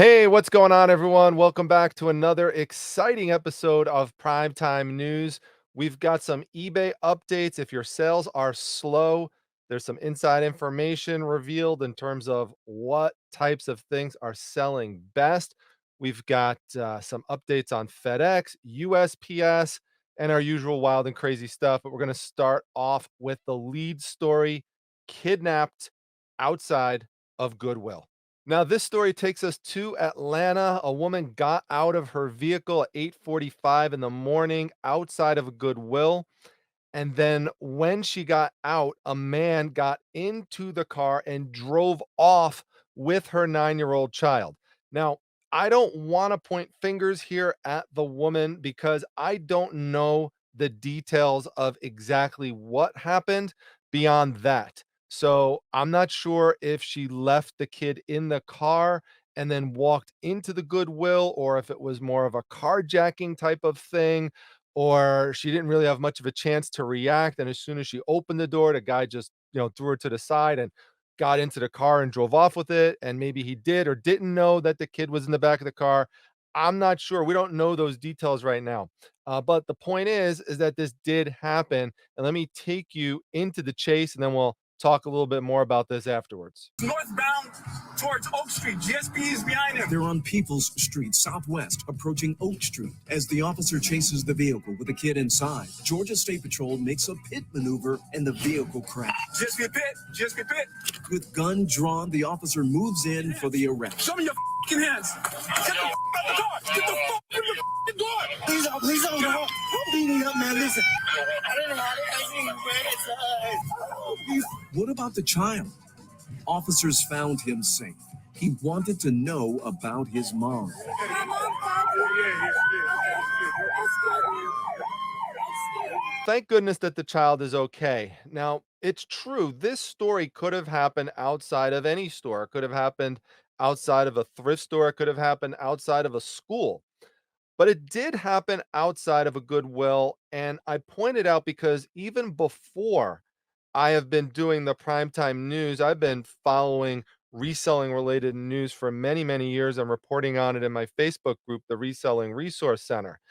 Hey, what's going on, everyone? Welcome back to another exciting episode of Primetime News. We've got some eBay updates. If your sales are slow, there's some inside information revealed in terms of what types of things are selling best. We've got some updates on FedEx, USPS, and our usual wild and crazy stuff. But we're going to start off with the lead story: kidnapped outside of Goodwill. Now, this story takes us to Atlanta. A woman got out of her vehicle at 8:45 in the morning outside of a Goodwill. And then when she got out, a man got into the car and drove off with her 9-year-old child. Now, I don't want to point fingers here at the woman because I don't know the details of exactly what happened beyond that. So I'm not sure if she left the kid in the car and then walked into the Goodwill, or if it was more of a carjacking type of thing, or she didn't really have much of a chance to react. And as soon as she opened the door, the guy just, threw her to the side and got into the car and drove off with it. And maybe he did or didn't know that the kid was in the back of the car. I'm not sure. We don't know those details right now. But the point is that this did happen. And let me take you into the chase, and then we'll talk a little bit more about this afterwards. Northbound towards Oak Street. GSP is behind him. They're on Peoples Street, southwest, approaching Oak Street. As the officer chases the vehicle with the kid inside, Georgia State Patrol makes a pit maneuver and the vehicle crashes. GSP pit. GSP pit. With gun drawn, the officer moves in for the arrest. Show me your hands. Get the out the car. Get the in the door. Please don't go. Don't beat me up, man. Listen. I didn't have it. I seen you, man. What about the child? Officers found him safe. He wanted to know about his mom. My mom called you. Thank goodness that the child is okay. Now, it's true, this story could have happened outside of any store. It could have happened outside of a thrift store. It could have happened outside of a school. But it did happen outside of a Goodwill. And I pointed out because even before I have been doing the primetime news, I've been following reselling related news for many, many years. I'm reporting on it in my Facebook group, the Reselling Resource Center.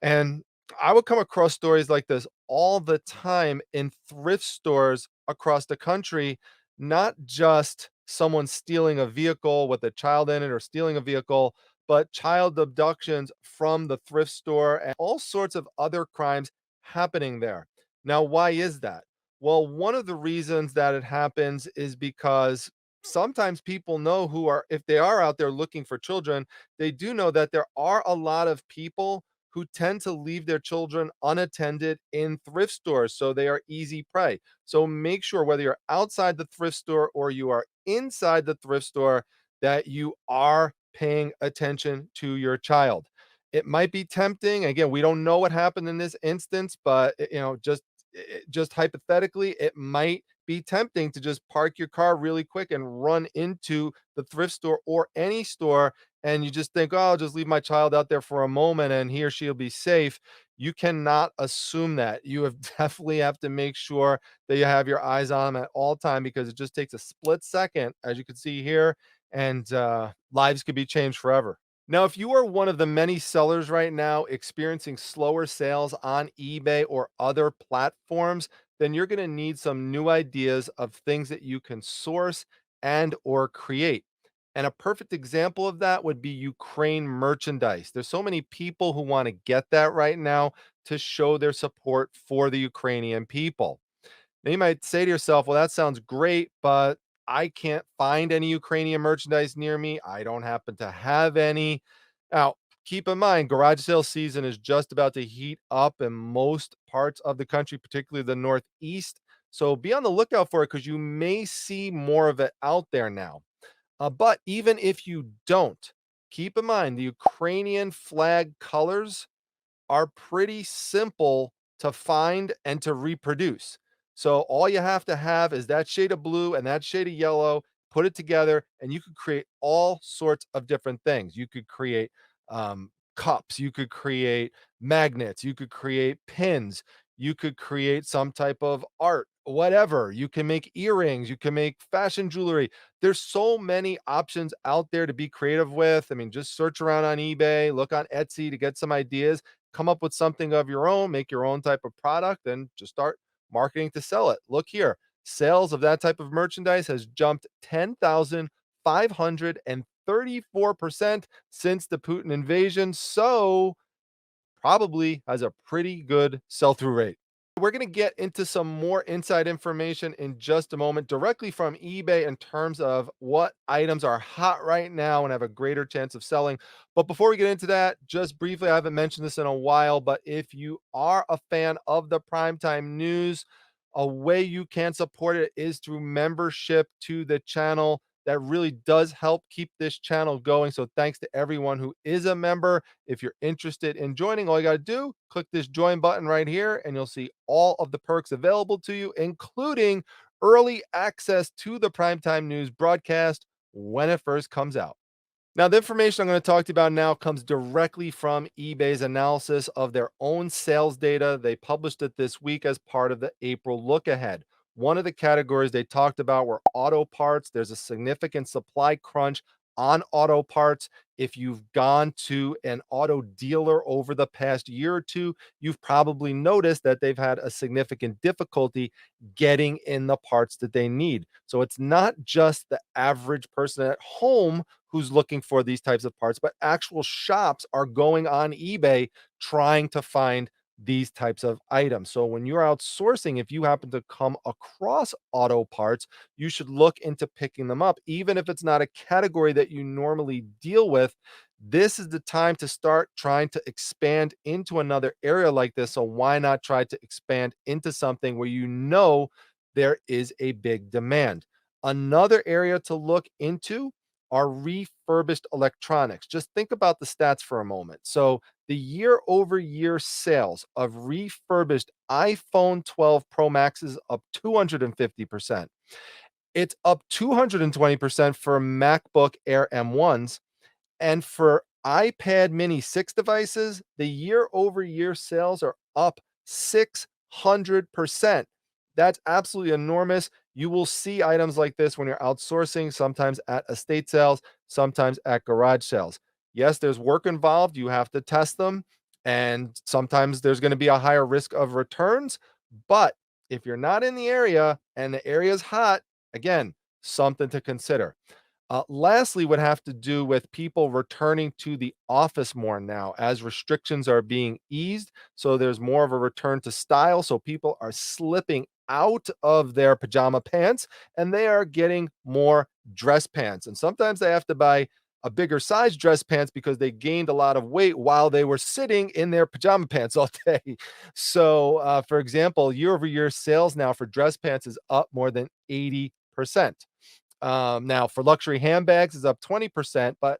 And I would come across stories like this all the time in thrift stores across the country, not just someone stealing a vehicle with a child in it or stealing a vehicle, but child abductions from the thrift store and all sorts of other crimes happening there. Now, why is that? Well, one of the reasons that it happens is because sometimes people know who are, if they are out there looking for children, they do know that there are a lot of people who tend to leave their children unattended in thrift stores, so they are easy prey. So make sure, whether you're outside the thrift store or you are inside the thrift store, that you are paying attention to your child. It might be tempting. Again, we don't know what happened in this instance, but just hypothetically, it might be tempting to just park your car really quick and run into the thrift store or any store, and you just think, "Oh, I'll just leave my child out there for a moment and he or she'll be safe." You cannot assume that. You have definitely have to make sure that you have your eyes on them at all time, because it just takes a split second, as you can see here, and lives could be changed forever. Now, if you are one of the many sellers right now experiencing slower sales on eBay or other platforms, then you're going to need some new ideas of things that you can source and or create. And a perfect example of that would be Ukraine merchandise. There's so many people who want to get that right now to show their support for the Ukrainian people. Now you might say to yourself, well, that sounds great, but I can't find any Ukrainian merchandise near me. I don't happen to have any. Now, keep in mind, garage sale season is just about to heat up in most parts of the country, particularly the Northeast. So be on the lookout for it, because you may see more of it out there now. But even if you don't, keep in mind the Ukrainian flag colors are pretty simple to find and to reproduce. So all you have to have is that shade of blue and that shade of yellow, put it together, and you could create all sorts of different things. You could create cups, you could create magnets, you could create pins, You could create some type of art, whatever. You can make earrings, you can make fashion jewelry. There's so many options out there to be creative with. I mean, just search around on eBay, look on Etsy to get some ideas, come up with something of your own, make your own type of product, and just start marketing to sell it. Look here, sales of that type of merchandise has jumped 10,534% since the Putin invasion. So probably has a pretty good sell through rate. We're going to get into some more inside information in just a moment, directly from eBay in terms of what items are hot right now and have a greater chance of selling. But before we get into that, just briefly, I haven't mentioned this in a while, but if you are a fan of the primetime news, a way you can support it is through membership to the channel. That really does help keep this channel going. So thanks to everyone who is a member. If you're interested in joining, all you got to do, click this join button right here, and you'll see all of the perks available to you, including early access to the primetime news broadcast when it first comes out. Now, the information I'm going to talk to you about now comes directly from eBay's analysis of their own sales data. They published it this week as part of the April look ahead. One of the categories they talked about were auto parts. There's a significant supply crunch on auto parts. If you've gone to an auto dealer over the past year or two, you've probably noticed that they've had a significant difficulty getting in the parts that they need. So it's not just the average person at home who's looking for these types of parts, but actual shops are going on eBay trying to find these types of items. So when you're outsourcing, if you happen to come across auto parts, you should look into picking them up, even if it's not a category that you normally deal with. This is the time to start trying to expand into another area like this. So why not try to expand into something where you know there is a big demand? Another area to look into are refurbished electronics. Just think about the stats for a moment. So, the year over year sales of refurbished iPhone 12 Pro Max is up 250%. It's up 220% for MacBook Air M1s, and for iPad mini 6 devices, the year over year sales are up 600%. That's absolutely enormous. You will see items like this when you're outsourcing, sometimes at estate sales, sometimes at garage sales. Yes, there's work involved. You have to test them, and sometimes there's going to be a higher risk of returns. But if you're not in the area and the area is hot, again, something to consider. Lastly, would have to do with people returning to the office more now as restrictions are being eased. So there's more of a return to style. So people are slipping out of their pajama pants and they are getting more dress pants. And sometimes they have to buy a bigger size dress pants because they gained a lot of weight while they were sitting in their pajama pants all day. So, for example, year over year sales now for dress pants is up more than 80%. Now for luxury handbags is up 20%, but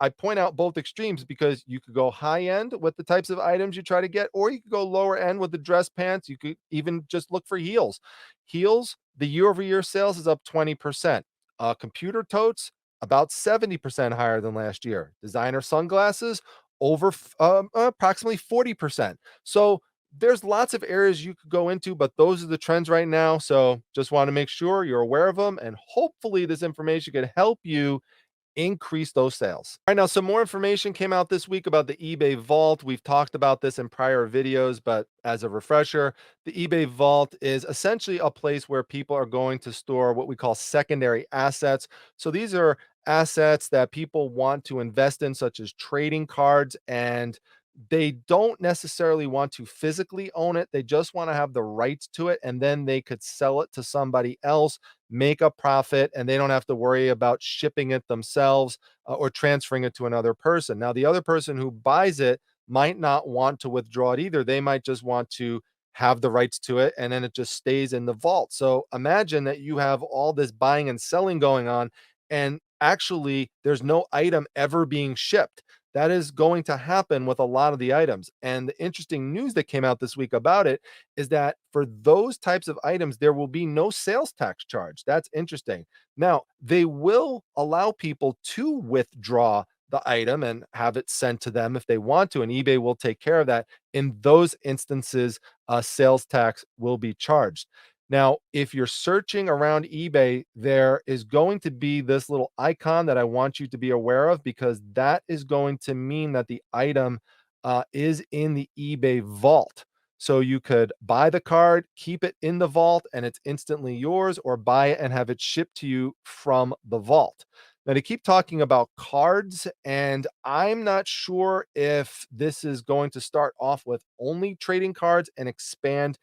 I point out both extremes because you could go high end with the types of items you try to get, or you could go lower end with the dress pants. You could even just look for heels. Heels, the year over year sales is up 20%. Computer totes, about 70% higher than last year. Designer sunglasses, approximately 40%. So there's lots of areas you could go into, but those are the trends right now. So just want to make sure you're aware of them. And hopefully, this information can help you increase those sales. All right, now some more information came out this week about the eBay Vault. We've talked about this in prior videos, but as a refresher, the eBay Vault is essentially a place where people are going to store what we call secondary assets. So these are assets that people want to invest in, such as trading cards, and they don't necessarily want to physically own it. They just want to have the rights to it, and then they could sell it to somebody else, make a profit, and they don't have to worry about shipping it themselves or transferring it to another person. Now, the other person who buys it might not want to withdraw it either. They might just want to have the rights to it, and then it just stays in the vault. So imagine that you have all this buying and selling going on, and actually, there's no item ever being shipped. That is going to happen with a lot of the items. And the interesting news that came out this week about it is that for those types of items, there will be no sales tax charge. That's interesting. Now, they will allow people to withdraw the item and have it sent to them if they want to, and eBay will take care of that. In those instances, sales tax will be charged. Now, if you're searching around eBay, there is going to be this little icon that I want you to be aware of, because that is going to mean that the item is in the eBay vault. So you could buy the card, keep it in the vault, and it's instantly yours, or buy it and have it shipped to you from the vault. Now, they keep talking about cards, and I'm not sure if this is going to start off with only trading cards and expand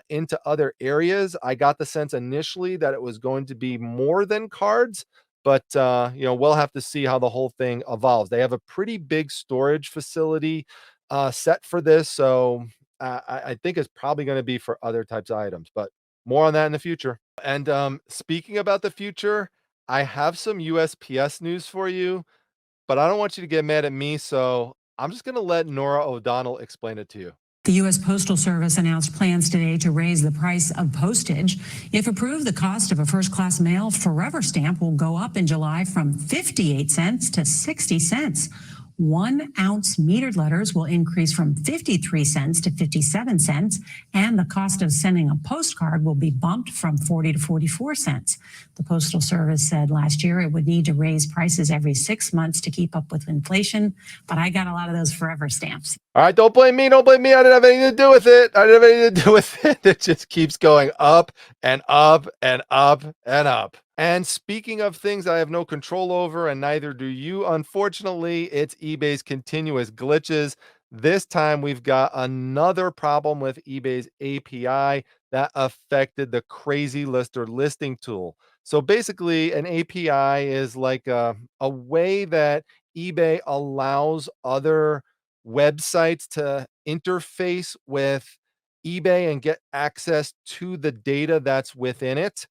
into other areas. I got the sense initially that it was going to be more than cards, but we'll have to see how the whole thing evolves. They have a pretty big storage facility set for this, so I think it's probably going to be for other types of items, but more on that in the future. And speaking about the future, I have some USPS news for you, but I don't want you to get mad at me, so I'm just going to let Nora O'Donnell explain it to you. The U.S. Postal Service announced plans today to raise the price of postage. If approved, the cost of a first-class mail forever stamp will go up in July from 58 cents to 60 cents. 1 ounce metered letters will increase from 53 cents to 57 cents, and the cost of sending a postcard will be bumped from 40 to 44 cents. The Postal Service said last year it would need to raise prices every 6 months to keep up with inflation, but I got a lot of those forever stamps. All right, don't blame me. Don't blame me. I didn't have anything to do with it. I didn't have anything to do with it. It just keeps going up and up and up and up. And speaking of things I have no control over, and neither do you, unfortunately, it's eBay's continuous glitches. This time we've got another problem with eBay's API that affected the Crazy Lister listing tool. So basically, an API is like a way that eBay allows other websites to interface with eBay and get access to the data that's within it.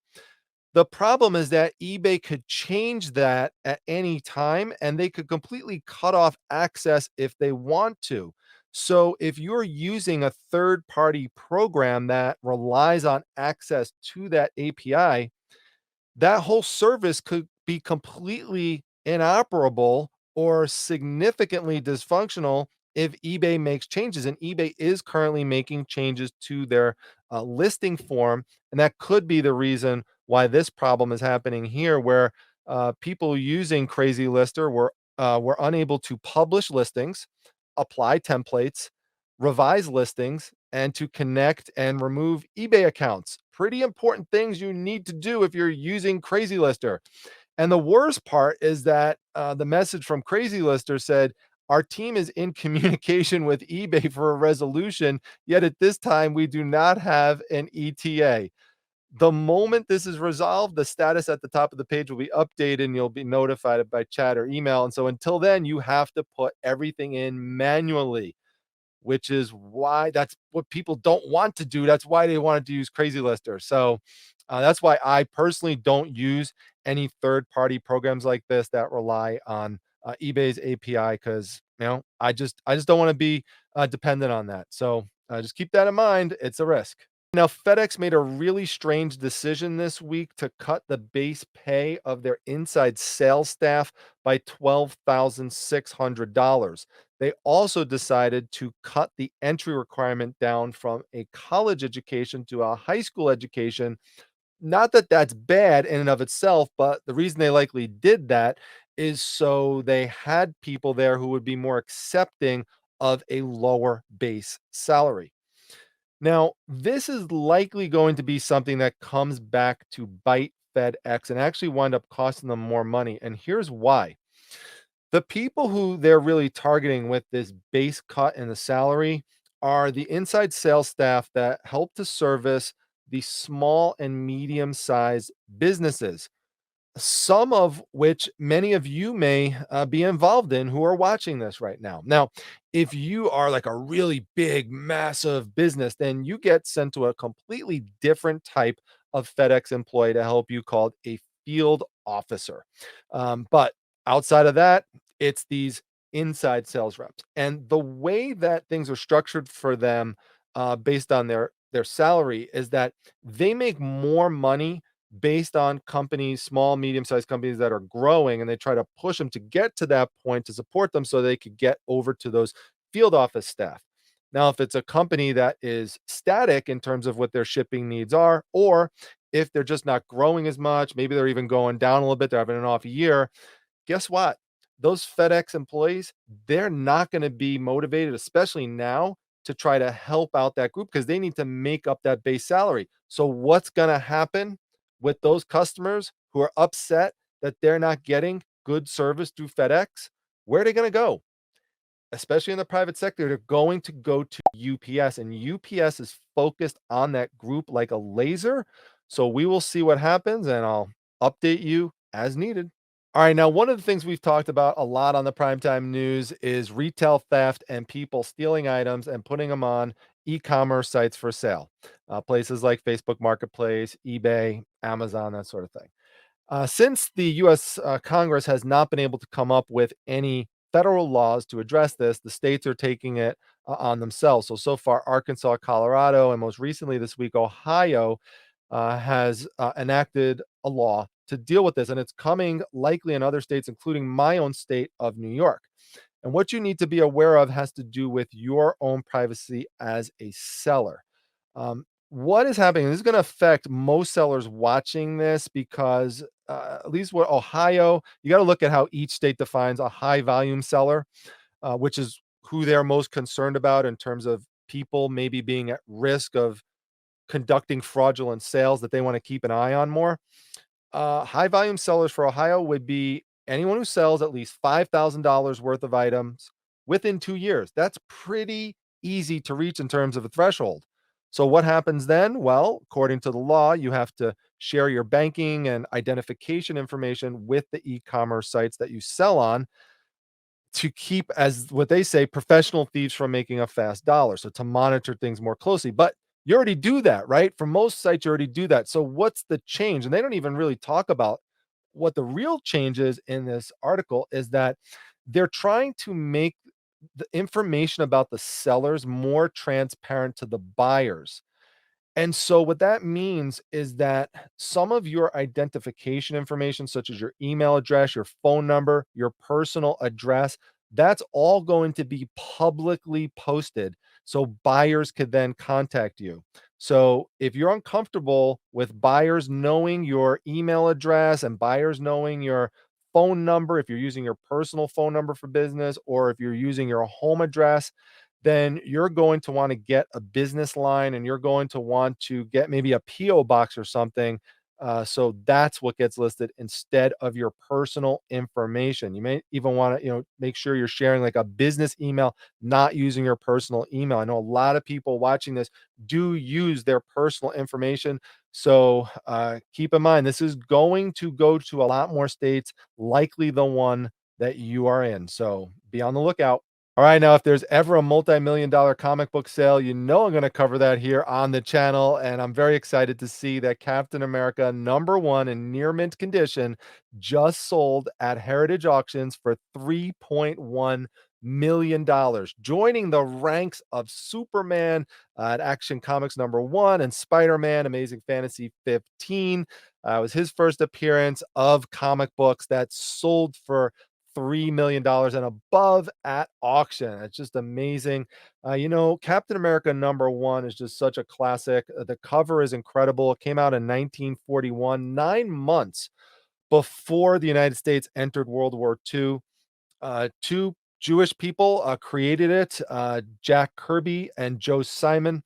The problem is that eBay could change that at any time, and they could completely cut off access if they want to. So if you're using a third party program that relies on access to that API, that whole service could be completely inoperable or significantly dysfunctional if eBay makes changes. And eBay is currently making changes to their listing form. And that could be the reason why this problem is happening here, where people using Crazy Lister were unable to publish listings, apply templates, revise listings, and to connect and remove eBay accounts. Pretty important things you need to do if you're using Crazy Lister. And the worst part is that the message from Crazy Lister said, our team is in communication with eBay for a resolution, yet at this time we do not have an ETA. The moment this is resolved, the status at the top of the page will be updated and you'll be notified by chat or email. And so until then, you have to put everything in manually, which is why that's what people don't want to do. That's why they wanted to use Crazy Lister. So that's why I personally don't use any third-party programs like this that rely on eBay's API, because I just don't want to be dependent on that. So just keep that in mind. It's a risk. Now, FedEx made a really strange decision this week to cut the base pay of their inside sales staff by $12,600. They also decided to cut the entry requirement down from a college education to a high school education. Not that that's bad in and of itself, but the reason they likely did that is so they had people there who would be more accepting of a lower base salary. Now, this is likely going to be something that comes back to bite FedEx and actually wind up costing them more money. And here's why. The people who they're really targeting with this base cut in the salary are the inside sales staff that help to service the small and medium sized businesses, some of which many of you may be involved in who are watching this right now. Now, if you are like a really big, massive business, then you get sent to a completely different type of FedEx employee to help you, called a field officer. But outside of that, it's these inside sales reps. And the way that things are structured for them based on their salary is that they make more money based on companies, small, medium-sized companies that are growing, and they try to push them to get to that point to support them so they could get over to those field office staff. Now, if it's a company that is static in terms of what their shipping needs are, or if they're just not growing as much, maybe they're even going down a little bit, they're having an off year, guess what? Those FedEx employees, they're not going to be motivated, especially now, to try to help out that group because they need to make up that base salary. So, what's going to happen with those customers who are upset that they're not getting good service through FedEx? Where are they going to go? Especially in the private sector, they're going to go to UPS, and UPS is focused on that group like a laser. So, we will see what happens, and I'll update you as needed. All right, now one of the things we've talked about a lot on the primetime news is retail theft and people stealing items and putting them on e-commerce sites for sale. Places like Facebook Marketplace, eBay, Amazon, that sort of thing. Since the US Congress has not been able to come up with any federal laws to address this, the states are taking it on themselves. So far, Arkansas, Colorado, and most recently this week, Ohio has enacted a law to deal with this, and it's coming likely in other states, including my own state of New York. And what you need to be aware of has to do with your own privacy as a seller. What is happening? This is going to affect most sellers watching this because, at least what Ohio, you got to look at how each state defines a high volume seller, which is who they're most concerned about in terms of people maybe being at risk of conducting fraudulent sales that they want to keep an eye on more. High volume sellers for Ohio would be anyone who sells at least $5,000 worth of items within 2 years. That's pretty easy to reach in terms of a threshold. So, what happens then? Well, according to the law, you have to share your banking and identification information with the e commerce sites that you sell on to keep, as what they say, professional thieves from making a fast dollar. So to monitor things more closely. But you already do that, right? For most sites, you already do that. So what's the change? And they don't even really talk about what the real change is in this article is that they're trying to make the information about the sellers more transparent to the buyers. And so what that means is that some of your identification information, such as your email address, your phone number, your personal address, that's all going to be publicly posted so buyers could then contact you. So if you're uncomfortable with buyers knowing your email address and buyers knowing your phone number, if you're using your personal phone number for business, or if you're using your home address, then you're going to want to get a business line and you're going to want to get maybe a PO box or something. So that's what gets listed instead of your personal information. You may even want to, make sure you're sharing like a business email, not using your personal email. I know a lot of people watching this do use their personal information. So keep in mind, this is going to go to a lot more states, likely the one that you are in. So be on the lookout. All right, now if there's ever a multi-million dollar comic book sale, I'm going to cover that here on the channel, and I'm very excited to see that Captain America #1 in near mint condition just sold at Heritage Auctions for $3.1 million, joining the ranks of Superman at Action Comics #1 and Spider-Man Amazing Fantasy 15. It was his first appearance of comic books that sold for $3 million and above at auction. It's just amazing. Captain America #1 is just such a classic. The cover is incredible. It came out in 1941, 9 months before the United States entered World War II. Two Jewish people created it, Jack Kirby and Joe Simon.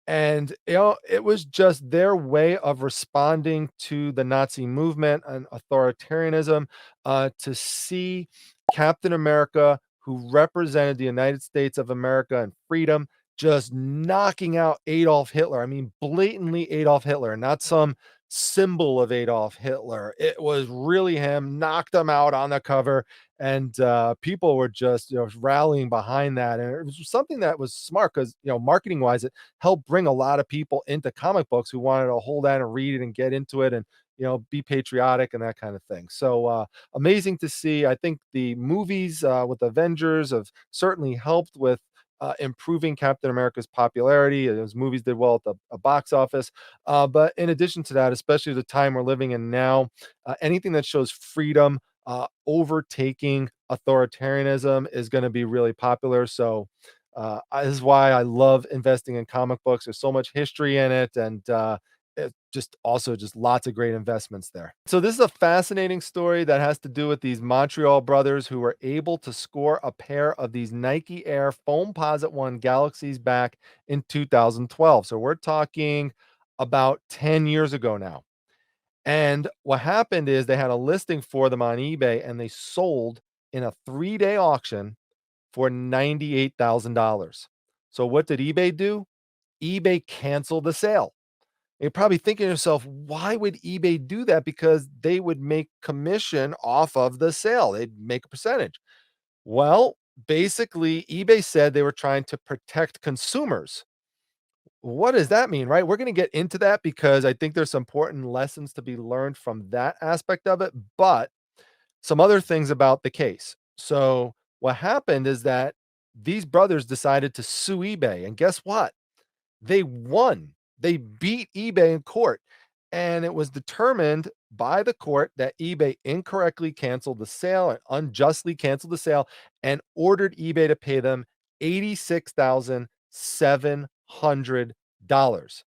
And, it was just their way of responding to the Nazi movement and authoritarianism, to see Captain America, who represented the United States of America and freedom, just knocking out Adolf Hitler. I mean, blatantly Adolf Hitler, not some symbol of Adolf Hitler. It was really him, knocked him out on the cover, and people were just rallying behind that. And it was something that was smart because marketing wise, it helped bring a lot of people into comic books who wanted to hold on and read it and get into it and be patriotic and that kind of thing. So amazing to see. I think the movies with Avengers have certainly helped with improving Captain America's popularity. Those movies did well at the box office. But in addition to that, especially the time we're living in now, anything that shows freedom, overtaking authoritarianism is going to be really popular. So this is why I love investing in comic books. There's so much history in it, and it just also just lots of great investments there. So this is a fascinating story that has to do with these Montreal brothers who were able to score a pair of these Nike Air Foamposite 1 Galaxies back in 2012. So we're talking about 10 years ago now. And what happened is they had a listing for them on eBay and they sold in a 3-day auction for $98,000. So what did eBay do? eBay canceled the sale. You're probably thinking to yourself, why would eBay do that? Because they would make commission off of the sale. They'd make a percentage. Well, basically, eBay said they were trying to protect consumers. What does that mean, right? We're going to get into that because I think there's some important lessons to be learned from that aspect of it, but some other things about the case. So, what happened is that these brothers decided to sue eBay, and guess what? They won. They beat eBay in court, and it was determined by the court that eBay incorrectly canceled the sale and unjustly canceled the sale and ordered eBay to pay them $86,700.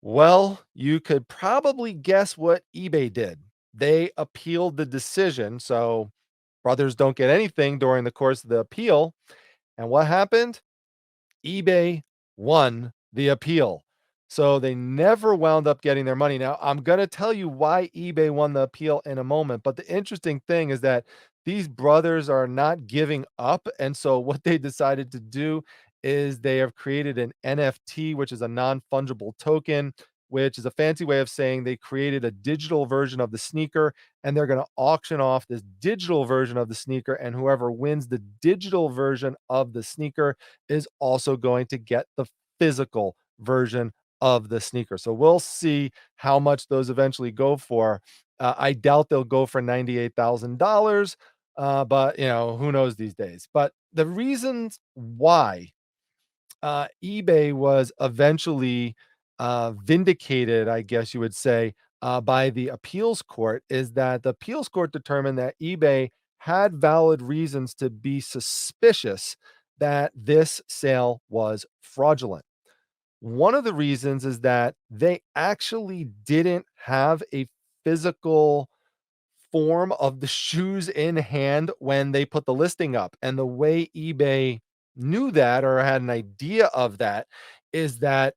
Well, you could probably guess what eBay did. They appealed the decision, so brothers don't get anything during the course of the appeal. And what happened? eBay won the appeal. So they never wound up getting their money. Now, I'm going to tell you why eBay won the appeal in a moment. But the interesting thing is that these brothers are not giving up. And so what they decided to do is they have created an NFT, which is a non fungible token, which is a fancy way of saying they created a digital version of the sneaker and they're going to auction off this digital version of the sneaker. And whoever wins the digital version of the sneaker is also going to get the physical version of the sneaker. So we'll see how much those eventually go for. I doubt they'll go for $98,000, but who knows these days. But the reasons why eBay was eventually vindicated, I guess you would say, by the appeals court is that the appeals court determined that eBay had valid reasons to be suspicious that this sale was fraudulent. One of the reasons is that they actually didn't have a physical form of the shoes in hand when they put the listing up. And the way eBay knew that or had an idea of that is that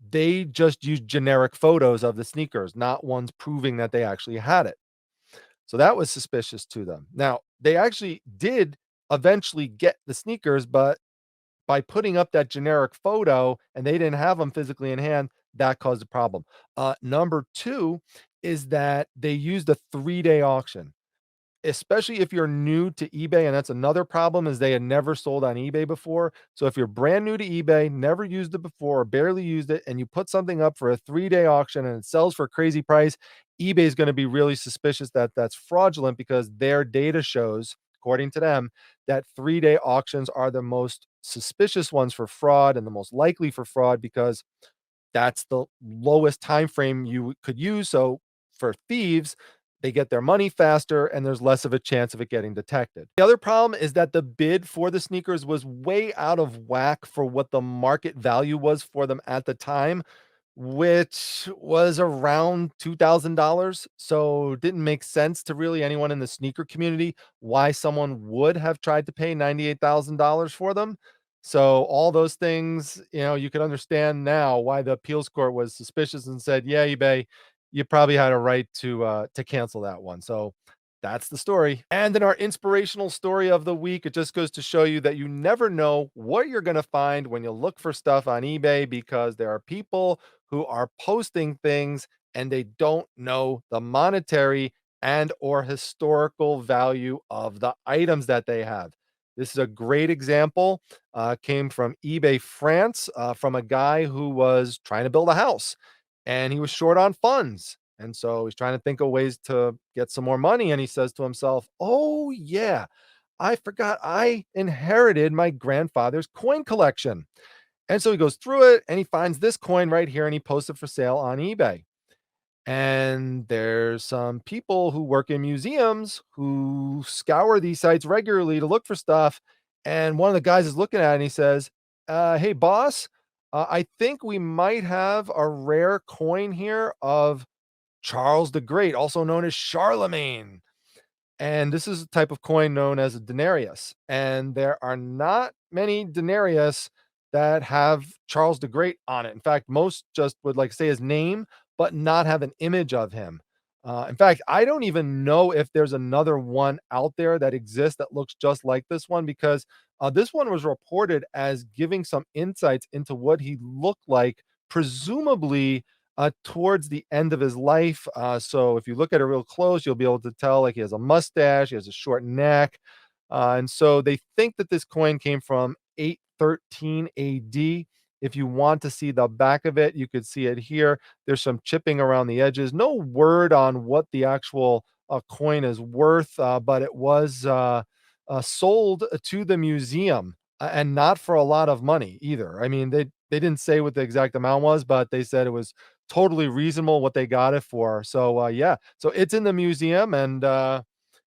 they just used generic photos of the sneakers, not ones proving that they actually had it. So that was suspicious to them. Now, they actually did eventually get the sneakers, but by putting up that generic photo and they didn't have them physically in hand, that caused a problem. Number two is that they used a 3-day auction, especially if you're new to eBay, and that's another problem is they had never sold on eBay before. So if you're brand new to eBay, never used it before, or barely used it, and you put something up for a 3-day auction and it sells for a crazy price, eBay is going to be really suspicious that that's fraudulent because their data shows, according to them, that 3-day auctions are the most suspicious ones for fraud and the most likely for fraud because that's the lowest time frame you could use. So for thieves, they get their money faster and there's less of a chance of it getting detected. The other problem is that the bid for the sneakers was way out of whack for what the market value was for them at the time, which was around $2,000. So it didn't make sense to really anyone in the sneaker community why someone would have tried to pay $98,000 for them. So all those things, you can understand now why the appeals court was suspicious and said, "Yeah, eBay, you probably had a right to cancel that one." So that's the story. And in our inspirational story of the week, it just goes to show you that you never know what you're going to find when you look for stuff on eBay because there are people who are posting things and they don't know the monetary and or historical value of the items that they have. This is a great example. Came from eBay France, from a guy who was trying to build a house and he was short on funds. And so he's trying to think of ways to get some more money. And he says to himself, "Oh, yeah, I forgot I inherited my grandfather's coin collection. And so he goes through it and he finds this coin right here and he posts it for sale on eBay. And there's some people who work in museums who scour these sites regularly to look for stuff. And one of the guys is looking at it and he says, hey, boss, I think we might have a rare coin here of Charles the Great, also known as Charlemagne. And this is a type of coin known as a denarius. And there are not many denarius that have Charles the Great on it. In fact, most just would like say his name, but not have an image of him. In fact, I don't even know if there's another one out there that exists that looks just like this one because this one was reported as giving some insights into what he looked like, presumably towards the end of his life. So if you look at it real close, you'll be able to tell like he has a mustache, he has a short neck. And so they think that this coin came from 813 AD. If you want to see the back of it, you could see it here. There's some chipping around the edges. No word on what the actual coin is worth, but it was sold to the museum and not for a lot of money either. I mean, they didn't say what the exact amount was, but they said it was totally reasonable what they got it for. So yeah, so it's in the museum, and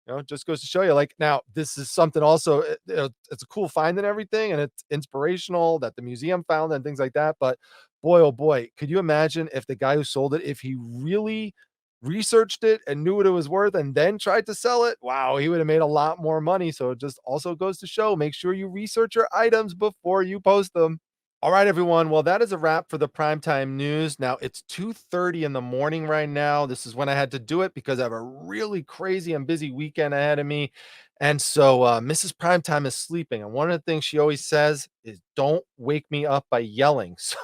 it just goes to show you. Like now, this is something also. It's a cool find and everything, and it's inspirational that the museum found and things like that. But boy, oh boy, could you imagine if the guy who sold it, if he really researched it and knew what it was worth and then tried to sell it? Wow, he would have made a lot more money. So it just also goes to show, make sure you research your items before you post them. All right, everyone. Well, that is a wrap for the primetime news. Now it's 2:30 in the morning right now. This is when I had to do it because I have a really crazy and busy weekend ahead of me. And so Mrs. Primetime is sleeping. And one of the things she always says is, don't wake me up by yelling. So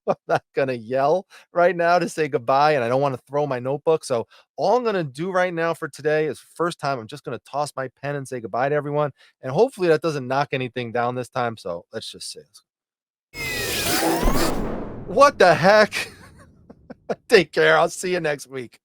I'm not going to yell right now to say goodbye. And I don't want to throw my notebook. So all I'm going to do right now for today is first time, I'm just going to toss my pen and say goodbye to everyone. And hopefully that doesn't knock anything down this time. So let's just say this. What the heck? Take care. I'll see you next week.